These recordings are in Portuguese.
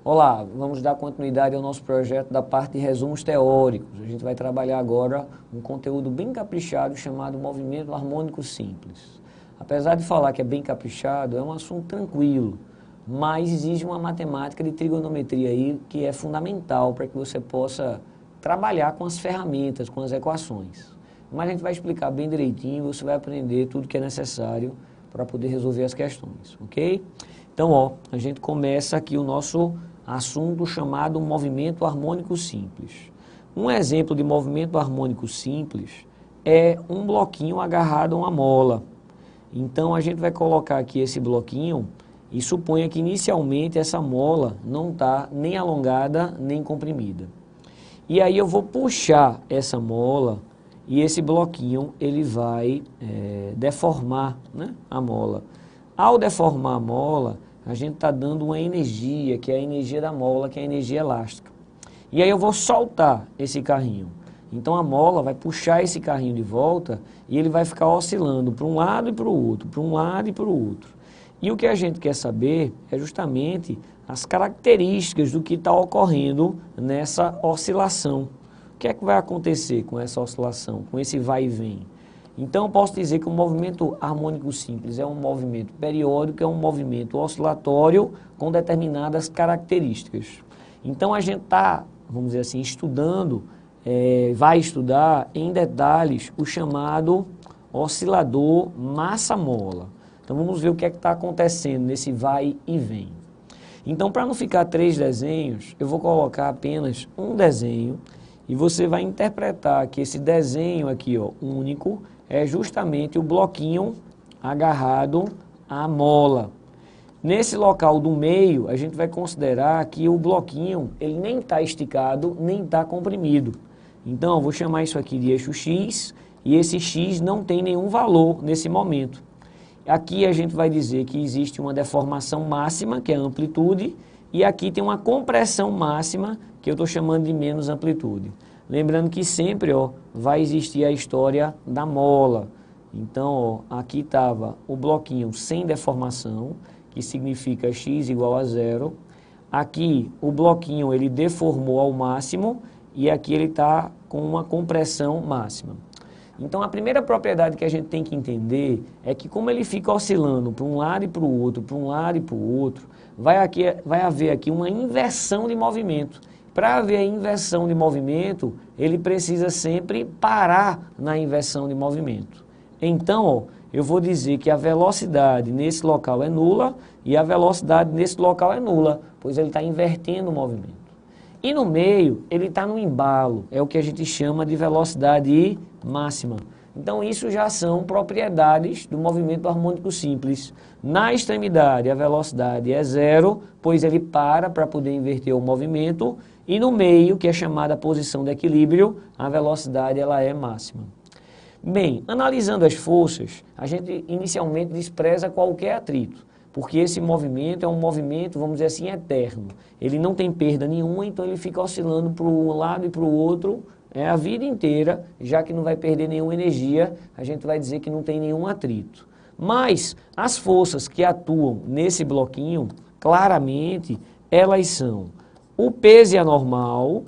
Olá, vamos dar continuidade ao nosso projeto da parte de resumos teóricos. A gente vai trabalhar agora um conteúdo bem caprichado chamado movimento harmônico simples. Apesar de falar que é bem caprichado, é um assunto tranquilo, mas exige uma matemática de trigonometria aí que é fundamental para que você possa trabalhar com as ferramentas, com as equações. Mas a gente vai explicar bem direitinho, você vai aprender tudo que é necessário para poder resolver as questões, ok? Então, a gente começa aqui o nosso assunto chamado movimento harmônico simples. Um exemplo de movimento harmônico simples é um bloquinho agarrado a uma mola. Então, a gente vai colocar aqui esse bloquinho e suponha que inicialmente essa mola não está nem alongada nem comprimida. E aí eu vou puxar essa mola e esse bloquinho ele vai deformar, né, a mola. Ao deformar a mola, a gente está dando uma energia, que é a energia da mola, que é a energia elástica. E aí eu vou soltar esse carrinho. Então a mola vai puxar esse carrinho de volta e ele vai ficar oscilando para um lado e para o outro, para um lado e para o outro. E o que a gente quer saber é justamente as características do que está ocorrendo nessa oscilação. O que é que vai acontecer com essa oscilação, com esse vai e vem? Então, eu posso dizer que o movimento harmônico simples é um movimento periódico, é um movimento oscilatório com determinadas características. Então, a gente está, vamos dizer assim, estudando, vai estudar em detalhes o chamado oscilador massa-mola. Então, vamos ver o que é que está acontecendo nesse vai e vem. Então, para não ficar 3 desenhos, eu vou colocar apenas um desenho e você vai interpretar que esse desenho aqui, ó, único, é justamente o bloquinho agarrado à mola. Nesse local do meio, a gente vai considerar que o bloquinho ele nem está esticado, nem está comprimido. Então, eu vou chamar isso aqui de eixo X, e esse X não tem nenhum valor nesse momento. Aqui a gente vai dizer que existe uma deformação máxima, que é a amplitude, e aqui tem uma compressão máxima, que eu estou chamando de menos amplitude. Lembrando que sempre vai existir a história da mola. Então, aqui estava o bloquinho sem deformação, que significa x igual a 0. Aqui, o bloquinho ele deformou ao máximo e aqui ele está com uma compressão máxima. Então, a primeira propriedade que a gente tem que entender é que como ele fica oscilando para um lado e para o outro, para um lado e para o outro, vai haver aqui uma inversão de movimento. Para haver a inversão de movimento, ele precisa sempre parar na inversão de movimento. Então, eu vou dizer que a velocidade nesse local é nula e a velocidade nesse local é nula, pois ele está invertendo o movimento. E no meio, ele está no embalo, é o que a gente chama de velocidade máxima. Então, isso já são propriedades do movimento harmônico simples. Na extremidade, a velocidade é 0, pois ele para poder inverter o movimento. E no meio, que é chamada posição de equilíbrio, a velocidade ela é máxima. Bem, analisando as forças, a gente inicialmente despreza qualquer atrito, porque esse movimento é um movimento, vamos dizer assim, eterno. Ele não tem perda nenhuma, então ele fica oscilando para um lado e para o outro a vida inteira, já que não vai perder nenhuma energia, a gente vai dizer que não tem nenhum atrito. Mas as forças que atuam nesse bloquinho, claramente, elas são o peso anormal,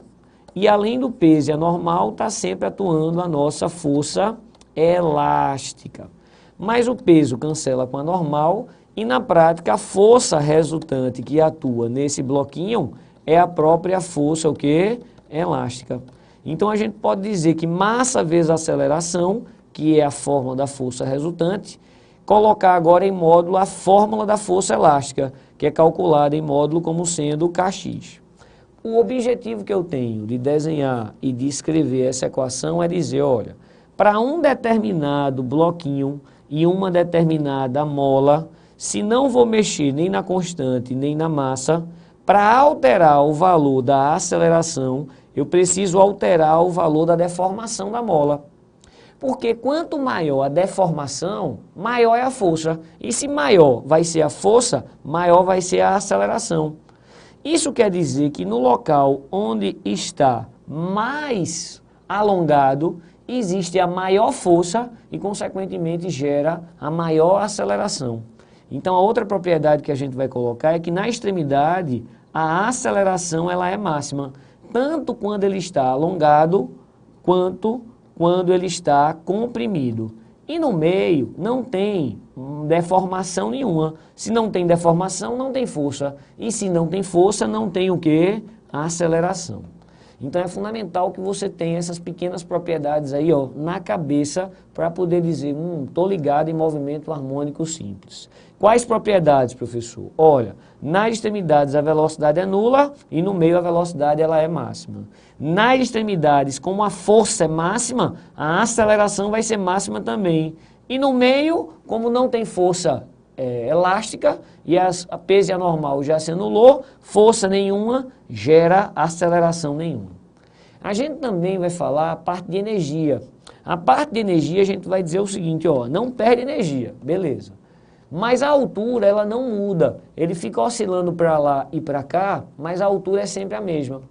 e além do peso anormal, está sempre atuando a nossa força elástica. Mas o peso cancela com a normal, e na prática a força resultante que atua nesse bloquinho é a própria força, o quê? Elástica. Então a gente pode dizer que massa vezes aceleração, que é a fórmula da força resultante, colocar agora em módulo a fórmula da força elástica, que é calculada em módulo como sendo Kx. O objetivo que eu tenho de desenhar e de escrever essa equação é dizer, olha, para um determinado bloquinho e uma determinada mola, se não vou mexer nem na constante nem na massa, para alterar o valor da aceleração, eu preciso alterar o valor da deformação da mola. Porque quanto maior a deformação, maior é a força. E se maior vai ser a força, maior vai ser a aceleração. Isso quer dizer que no local onde está mais alongado, existe a maior força e, consequentemente, gera a maior aceleração. Então, a outra propriedade que a gente vai colocar é que na extremidade, a aceleração ela é máxima, tanto quando ele está alongado, quanto quando ele está comprimido. E no meio não tem deformação nenhuma. Se não tem deformação, não tem força. E se não tem força, não tem o quê? A aceleração. Então é fundamental que você tenha essas pequenas propriedades aí, ó, na cabeça para poder dizer, estou ligado em movimento harmônico simples. Quais propriedades, professor? Olha, nas extremidades a velocidade é nula e no meio a velocidade ela é máxima. Nas extremidades, como a força é máxima, a aceleração vai ser máxima também. E no meio, como não tem força elástica e a peso anormal já se anulou, força nenhuma gera aceleração nenhuma. A gente também vai falar a parte de energia. A parte de energia a gente vai dizer o seguinte, ó, não perde energia, beleza. Mas a altura ela não muda, ele fica oscilando para lá e para cá, mas a altura é sempre a mesma.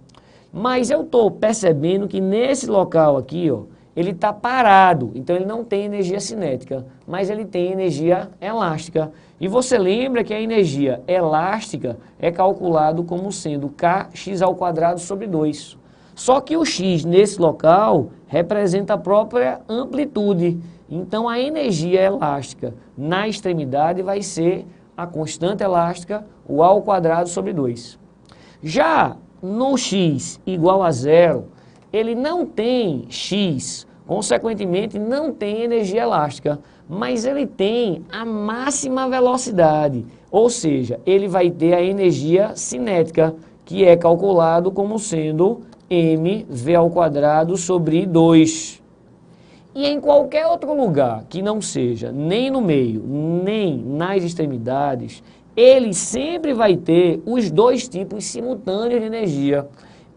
Mas eu estou percebendo que nesse local aqui, ó, ele está parado, então ele não tem energia cinética, mas ele tem energia elástica. E você lembra que a energia elástica é calculado como sendo kx² sobre 2. Só que o x nesse local representa a própria amplitude. Então a energia elástica na extremidade vai ser a constante elástica, o a² sobre 2. Já no x igual a 0, ele não tem x, consequentemente não tem energia elástica, mas ele tem a máxima velocidade, ou seja, ele vai ter a energia cinética, que é calculado como sendo mv² sobre 2. E em qualquer outro lugar que não seja nem no meio, nem nas extremidades, ele sempre vai ter os dois tipos simultâneos de energia.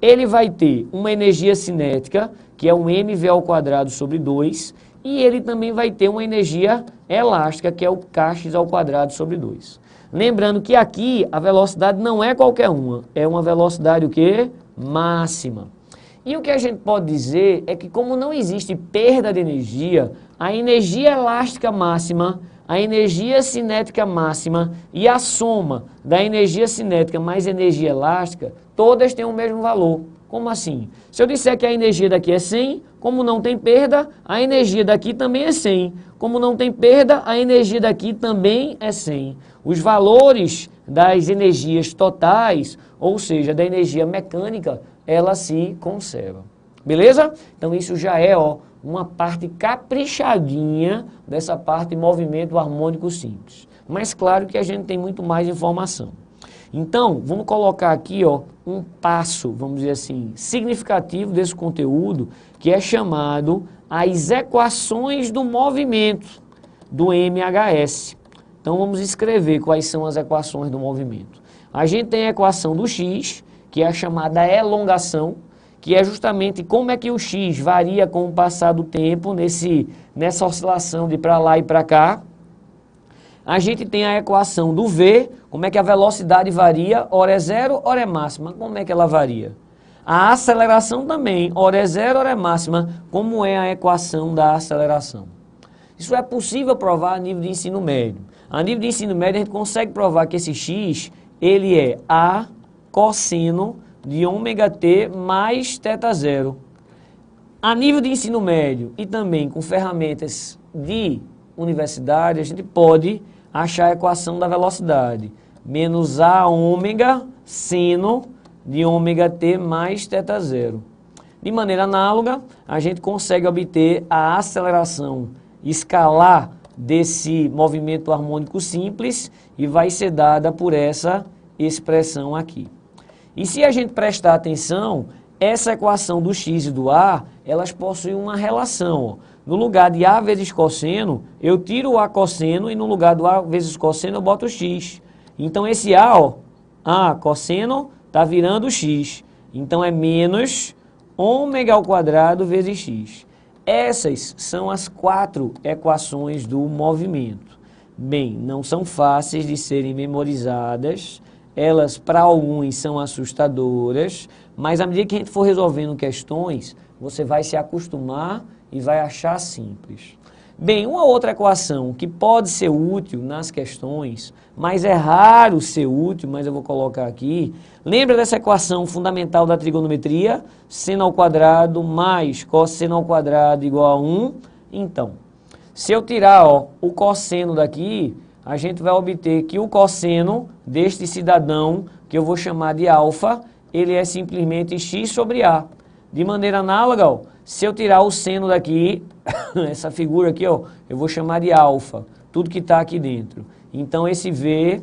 Ele vai ter uma energia cinética, que é um mv² sobre 2, e ele também vai ter uma energia elástica, que é o kx² sobre 2. Lembrando que aqui a velocidade não é qualquer uma, é uma velocidade o quê? Máxima. E o que a gente pode dizer é que como não existe perda de energia, a energia elástica máxima, a energia cinética máxima e a soma da energia cinética mais energia elástica, todas têm o mesmo valor. Como assim? Se eu disser que a energia daqui é 100, como não tem perda, a energia daqui também é 100. Como não tem perda, a energia daqui também é 100. Os valores das energias totais, ou seja, da energia mecânica, ela se conserva. Beleza? Então isso já é uma parte caprichadinha dessa parte de movimento harmônico simples. Mas claro que a gente tem muito mais informação. Então, vamos colocar aqui um passo, vamos dizer assim, significativo desse conteúdo, que é chamado as equações do movimento do MHS. Então vamos escrever quais são as equações do movimento. A gente tem a equação do x, que é a chamada elongação, que é justamente como é que o x varia com o passar do tempo nessa oscilação de para lá e para cá. A gente tem a equação do v, como é que a velocidade varia, hora é zero, hora é máxima, como é que ela varia? A aceleração também, hora é zero, hora é máxima, como é a equação da aceleração? Isso é possível provar a nível de ensino médio. A nível de ensino médio a gente consegue provar que esse x, ele é a cosseno de ômega t mais θ zero. A nível de ensino médio e também com ferramentas de universidade, a gente pode achar a equação da velocidade. Menos a ômega seno de ômega t mais θ zero. De maneira análoga, a gente consegue obter a aceleração escalar desse movimento harmônico simples e vai ser dada por essa expressão aqui. E se a gente prestar atenção, essa equação do x e do a, elas possuem uma relação. No lugar de a vezes cosseno, eu tiro o a cosseno e no lugar do a vezes cosseno eu boto o x. Então esse a cosseno, está virando x. Então é menos ômega ao quadrado vezes x. Essas são as 4 equações do movimento. Bem, não são fáceis de serem memorizadas, elas para alguns são assustadoras, mas à medida que a gente for resolvendo questões, você vai se acostumar e vai achar simples. Bem, uma outra equação que pode ser útil nas questões, mas é raro ser útil, mas eu vou colocar aqui. Lembra dessa equação fundamental da trigonometria? Seno ao quadrado mais cosseno ao quadrado igual a 1. Então, se eu tirar o cosseno daqui, a gente vai obter que o cosseno deste cidadão, que eu vou chamar de alfa, ele é simplesmente x sobre a. De maneira análoga, se eu tirar o seno daqui, essa figura aqui, eu vou chamar de alfa, tudo que está aqui dentro. Então, esse V,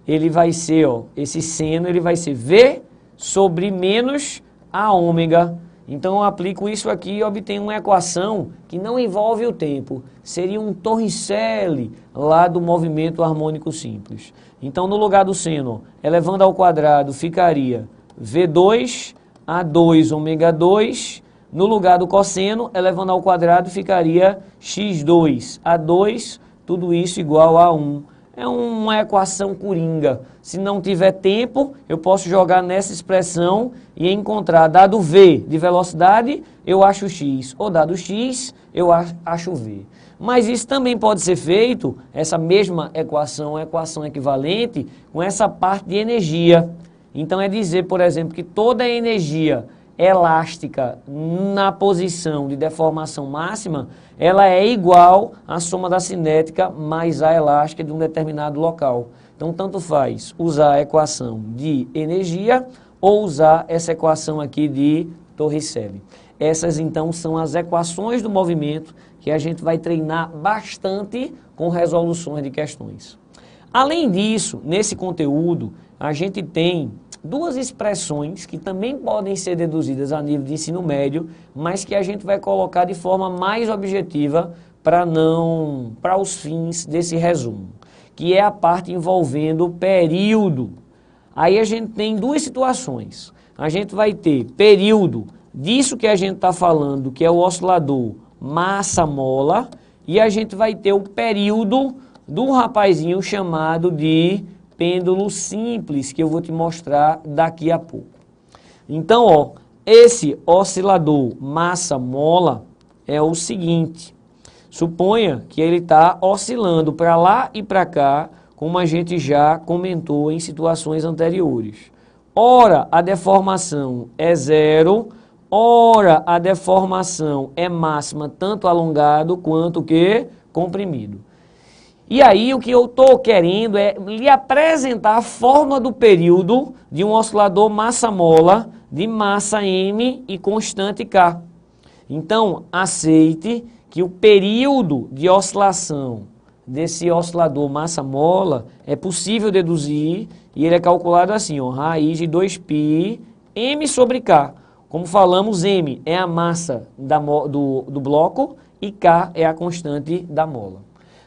ele vai ser, esse seno, ele vai ser V sobre menos a ômega. Então, eu aplico isso aqui e obtenho uma equação que não envolve o tempo. Seria um Torricelli lá do movimento harmônico simples. Então, no lugar do seno, elevando ao quadrado, ficaria V2 a 2 ômega 2. No lugar do cosseno, elevando ao quadrado, ficaria x2 a 2, tudo isso igual a 1. É uma equação coringa. Se não tiver tempo, eu posso jogar nessa expressão e encontrar, dado V de velocidade, eu acho x, ou dado x, eu acho V. Mas isso também pode ser feito, essa mesma equação equivalente, com essa parte de energia. Então é dizer, por exemplo, que toda a energia elástica na posição de deformação máxima, ela é igual à soma da cinética mais a elástica de um determinado local. Então, tanto faz usar a equação de energia ou usar essa equação aqui de Torricelli. Essas, então, são as equações do movimento que a gente vai treinar bastante com resoluções de questões. Além disso, nesse conteúdo, a gente tem duas expressões que também podem ser deduzidas a nível de ensino médio, mas que a gente vai colocar de forma mais objetiva para os fins desse resumo, que é a parte envolvendo período. Aí a gente tem duas situações. A gente vai ter período disso que a gente está falando, que é o oscilador massa-mola, e a gente vai ter o período do rapazinho chamado de pêndulo simples, que eu vou te mostrar daqui a pouco. Então, esse oscilador massa-mola é o seguinte. Suponha que ele está oscilando para lá e para cá, como a gente já comentou em situações anteriores. Ora, a deformação é zero, ora, a deformação é máxima, tanto alongado quanto que comprimido. E aí o que eu estou querendo é lhe apresentar a fórmula do período de um oscilador massa-mola de massa M e constante K. Então, aceite que o período de oscilação desse oscilador massa-mola é possível deduzir e ele é calculado assim, raiz de 2π M sobre K. Como falamos, M é a massa do bloco e K é a constante da mola.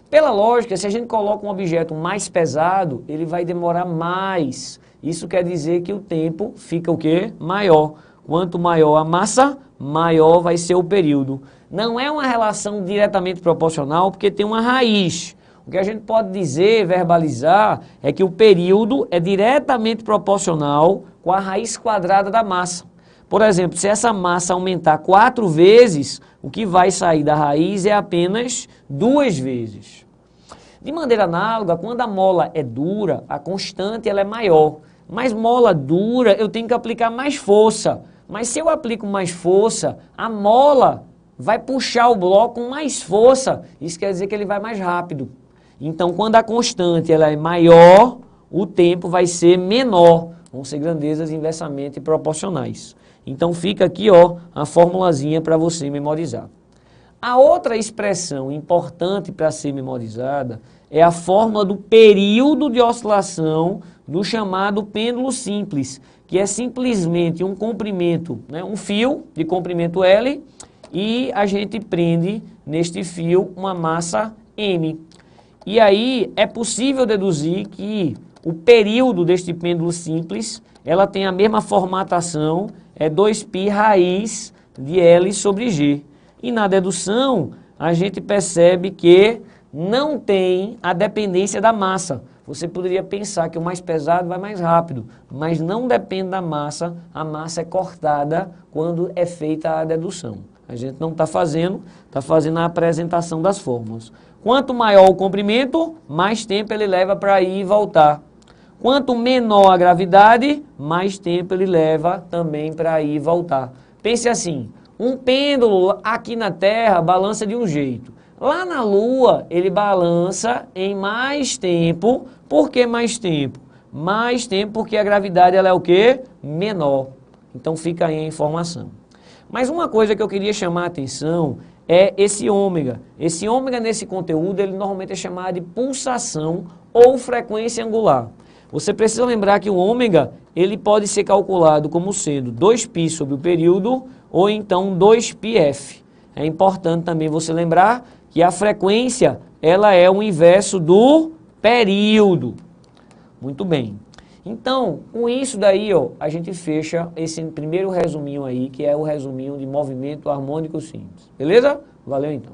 Pela lógica, se a gente coloca um objeto mais pesado, ele vai demorar mais. Isso quer dizer que o tempo fica o quê? Maior. Quanto maior a massa, maior vai ser o período. Não é uma relação diretamente proporcional, porque tem uma raiz. O que a gente pode dizer, verbalizar, é que o período é diretamente proporcional com a raiz quadrada da massa. Por exemplo, se essa massa aumentar 4 vezes, o que vai sair da raiz é apenas 2 vezes. De maneira análoga, quando a mola é dura, a constante ela é maior. Mas mola dura, eu tenho que aplicar mais força. Mas se eu aplico mais força, a mola vai puxar o bloco com mais força. Isso quer dizer que ele vai mais rápido. Então, quando a constante ela é maior, o tempo vai ser menor. Vão ser grandezas inversamente proporcionais. Então fica aqui a formulazinha para você memorizar. A outra expressão importante para ser memorizada é a fórmula do período de oscilação do chamado pêndulo simples, que é simplesmente um comprimento, um fio de comprimento L, e a gente prende neste fio uma massa M. E aí é possível deduzir que o período deste pêndulo simples, ela tem a mesma formatação, é 2π raiz de L sobre G. E na dedução, a gente percebe que não tem a dependência da massa. Você poderia pensar que o mais pesado vai mais rápido, mas não depende da massa, a massa é cortada quando é feita a dedução. A gente não está fazendo a apresentação das fórmulas. Quanto maior o comprimento, mais tempo ele leva para ir e voltar. Quanto menor a gravidade, mais tempo ele leva também para ir e voltar. Pense assim, um pêndulo aqui na Terra balança de um jeito. Lá na Lua, ele balança em mais tempo. Por que mais tempo? Mais tempo porque a gravidade ela é o quê? Menor. Então fica aí a informação. Mas uma coisa que eu queria chamar a atenção é esse ômega. Esse ômega nesse conteúdo, ele normalmente é chamado de pulsação ou frequência angular. Você precisa lembrar que o ômega, ele pode ser calculado como sendo 2π sobre o período ou então 2πf. É importante também você lembrar que a frequência, ela é o inverso do período. Muito bem. Então, com isso daí, ó, a gente fecha esse primeiro resuminho aí, que é o resuminho de movimento harmônico simples. Beleza? Valeu então.